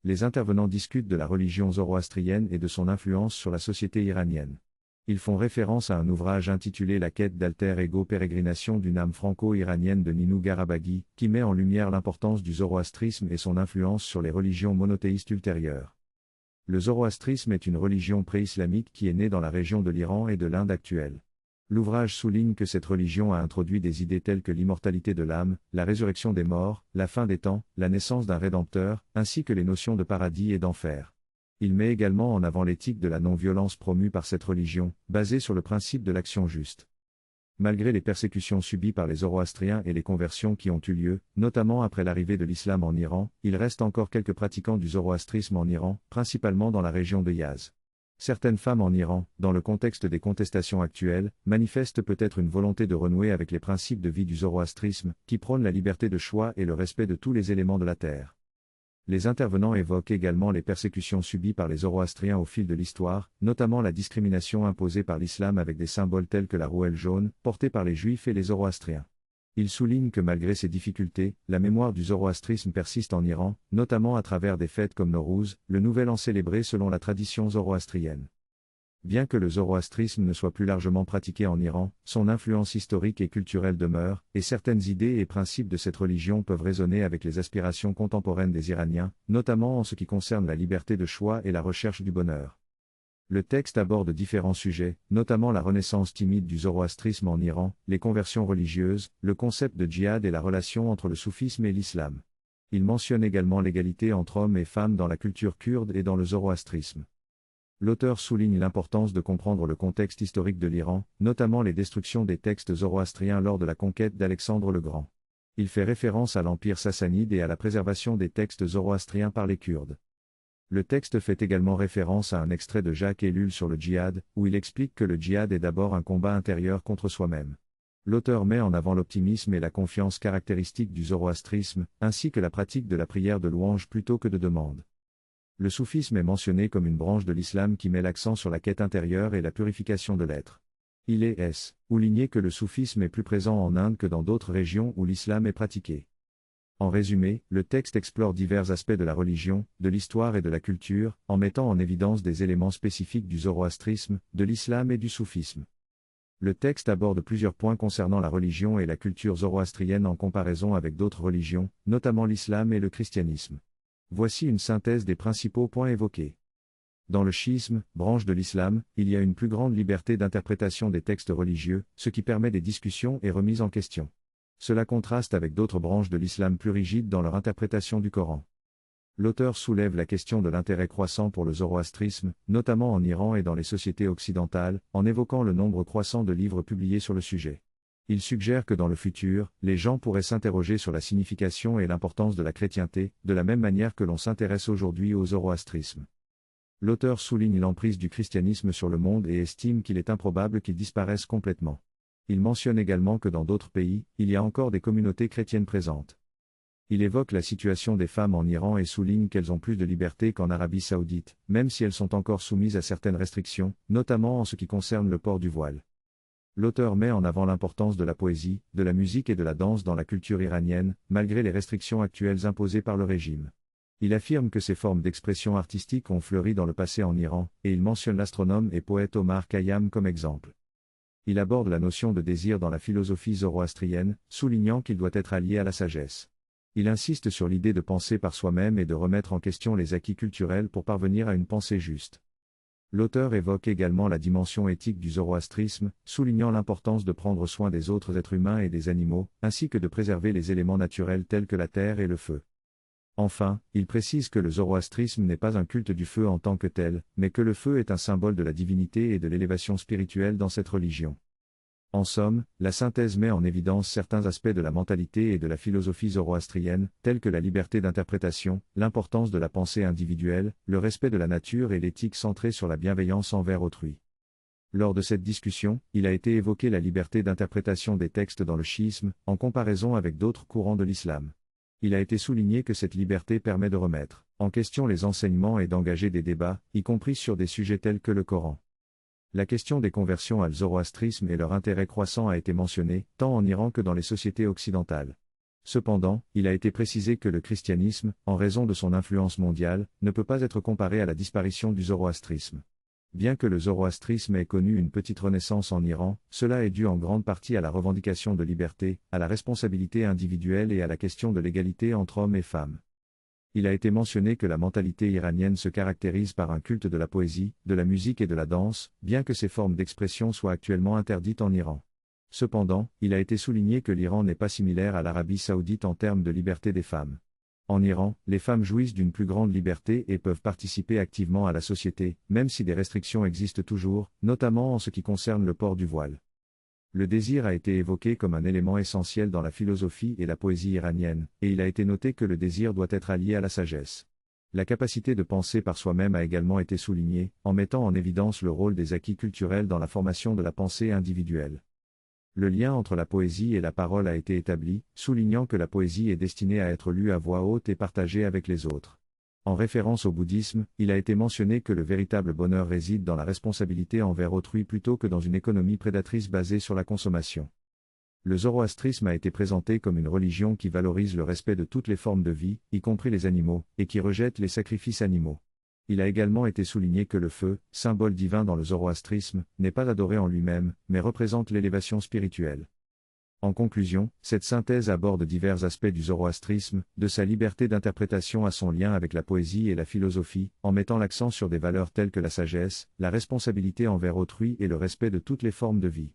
Les intervenants discutent de la religion zoroastrienne et de son influence sur la société iranienne. Ils font référence à un ouvrage intitulé La quête d'alter ego pérégrination d'une âme franco-iranienne de Ninou Garabaghi, qui met en lumière l'importance du zoroastrisme et son influence sur les religions monothéistes ultérieures. Le zoroastrisme est une religion pré-islamique qui est née dans la région de l'Iran et de l'Inde actuelle. L'ouvrage souligne que cette religion a introduit des idées telles que l'immortalité de l'âme, la résurrection des morts, la fin des temps, la naissance d'un rédempteur, ainsi que les notions de paradis et d'enfer. Il met également en avant l'éthique de la non-violence promue par cette religion, basée sur le principe de l'action juste. Malgré les persécutions subies par les zoroastriens et les conversions qui ont eu lieu, notamment après l'arrivée de l'islam en Iran, il reste encore quelques pratiquants du zoroastrisme en Iran, principalement dans la région de Yazd. Certaines femmes en Iran, dans le contexte des contestations actuelles, manifestent peut-être une volonté de renouer avec les principes de vie du zoroastrisme, qui prône la liberté de choix et le respect de tous les éléments de la terre. Les intervenants évoquent également les persécutions subies par les zoroastriens au fil de l'histoire, notamment la discrimination imposée par l'islam avec des symboles tels que la rouelle jaune, portée par les juifs et les zoroastriens. Ils soulignent que malgré ces difficultés, la mémoire du zoroastrisme persiste en Iran, notamment à travers des fêtes comme Nowruz, le nouvel an célébré selon la tradition zoroastrienne. Bien que le zoroastrisme ne soit plus largement pratiqué en Iran, son influence historique et culturelle demeure, et certaines idées et principes de cette religion peuvent résonner avec les aspirations contemporaines des Iraniens, notamment en ce qui concerne la liberté de choix et la recherche du bonheur. Le texte aborde différents sujets, notamment la renaissance timide du zoroastrisme en Iran, les conversions religieuses, le concept de djihad et la relation entre le soufisme et l'islam. Il mentionne également l'égalité entre hommes et femmes dans la culture kurde et dans le zoroastrisme. L'auteur souligne l'importance de comprendre le contexte historique de l'Iran, notamment les destructions des textes zoroastriens lors de la conquête d'Alexandre le Grand. Il fait référence à l'empire sassanide et à la préservation des textes zoroastriens par les Kurdes. Le texte fait également référence à un extrait de Jacques Ellul sur le djihad, où il explique que le djihad est d'abord un combat intérieur contre soi-même. L'auteur met en avant l'optimisme et la confiance caractéristiques du zoroastrisme, ainsi que la pratique de la prière de louange plutôt que de demande. Le soufisme est mentionné comme une branche de l'islam qui met l'accent sur la quête intérieure et la purification de l'être. Il est souligné que le soufisme est plus présent en Inde que dans d'autres régions où l'islam est pratiqué. En résumé, le texte explore divers aspects de la religion, de l'histoire et de la culture, en mettant en évidence des éléments spécifiques du zoroastrisme, de l'islam et du soufisme. Le texte aborde plusieurs points concernant la religion et la culture zoroastrienne en comparaison avec d'autres religions, notamment l'islam et le christianisme. Voici une synthèse des principaux points évoqués. Dans le chiisme, branche de l'islam, il y a une plus grande liberté d'interprétation des textes religieux, ce qui permet des discussions et remises en question. Cela contraste avec d'autres branches de l'islam plus rigides dans leur interprétation du Coran. L'auteur soulève la question de l'intérêt croissant pour le zoroastrisme, notamment en Iran et dans les sociétés occidentales, en évoquant le nombre croissant de livres publiés sur le sujet. Il suggère que dans le futur, les gens pourraient s'interroger sur la signification et l'importance de la chrétienté, de la même manière que l'on s'intéresse aujourd'hui au zoroastrisme. L'auteur souligne l'emprise du christianisme sur le monde et estime qu'il est improbable qu'il disparaisse complètement. Il mentionne également que dans d'autres pays, il y a encore des communautés chrétiennes présentes. Il évoque la situation des femmes en Iran et souligne qu'elles ont plus de liberté qu'en Arabie Saoudite, même si elles sont encore soumises à certaines restrictions, notamment en ce qui concerne le port du voile. L'auteur met en avant l'importance de la poésie, de la musique et de la danse dans la culture iranienne, malgré les restrictions actuelles imposées par le régime. Il affirme que ces formes d'expression artistique ont fleuri dans le passé en Iran, et il mentionne l'astronome et poète Omar Khayyam comme exemple. Il aborde la notion de désir dans la philosophie zoroastrienne, soulignant qu'il doit être allié à la sagesse. Il insiste sur l'idée de penser par soi-même et de remettre en question les acquis culturels pour parvenir à une pensée juste. L'auteur évoque également la dimension éthique du zoroastrisme, soulignant l'importance de prendre soin des autres êtres humains et des animaux, ainsi que de préserver les éléments naturels tels que la terre et le feu. Enfin, il précise que le zoroastrisme n'est pas un culte du feu en tant que tel, mais que le feu est un symbole de la divinité et de l'élévation spirituelle dans cette religion. En somme, la synthèse met en évidence certains aspects de la mentalité et de la philosophie zoroastrienne, tels que la liberté d'interprétation, l'importance de la pensée individuelle, le respect de la nature et l'éthique centrée sur la bienveillance envers autrui. Lors de cette discussion, il a été évoqué la liberté d'interprétation des textes dans le chiisme, en comparaison avec d'autres courants de l'islam. Il a été souligné que cette liberté permet de remettre en question les enseignements et d'engager des débats, y compris sur des sujets tels que le Coran. La question des conversions al zoroastrisme et leur intérêt croissant a été mentionnée, tant en Iran que dans les sociétés occidentales. Cependant, il a été précisé que le christianisme, en raison de son influence mondiale, ne peut pas être comparé à la disparition du zoroastrisme. Bien que le zoroastrisme ait connu une petite renaissance en Iran, cela est dû en grande partie à la revendication de liberté, à la responsabilité individuelle et à la question de l'égalité entre hommes et femmes. Il a été mentionné que la mentalité iranienne se caractérise par un culte de la poésie, de la musique et de la danse, bien que ces formes d'expression soient actuellement interdites en Iran. Cependant, il a été souligné que l'Iran n'est pas similaire à l'Arabie saoudite en termes de liberté des femmes. En Iran, les femmes jouissent d'une plus grande liberté et peuvent participer activement à la société, même si des restrictions existent toujours, notamment en ce qui concerne le port du voile. Le désir a été évoqué comme un élément essentiel dans la philosophie et la poésie iranienne, et il a été noté que le désir doit être allié à la sagesse. La capacité de penser par soi-même a également été soulignée, en mettant en évidence le rôle des acquis culturels dans la formation de la pensée individuelle. Le lien entre la poésie et la parole a été établi, soulignant que la poésie est destinée à être lue à voix haute et partagée avec les autres. En référence au bouddhisme, il a été mentionné que le véritable bonheur réside dans la responsabilité envers autrui plutôt que dans une économie prédatrice basée sur la consommation. Le zoroastrisme a été présenté comme une religion qui valorise le respect de toutes les formes de vie, y compris les animaux, et qui rejette les sacrifices animaux. Il a également été souligné que le feu, symbole divin dans le zoroastrisme, n'est pas adoré en lui-même, mais représente l'élévation spirituelle. En conclusion, cette synthèse aborde divers aspects du zoroastrisme, de sa liberté d'interprétation à son lien avec la poésie et la philosophie, en mettant l'accent sur des valeurs telles que la sagesse, la responsabilité envers autrui et le respect de toutes les formes de vie.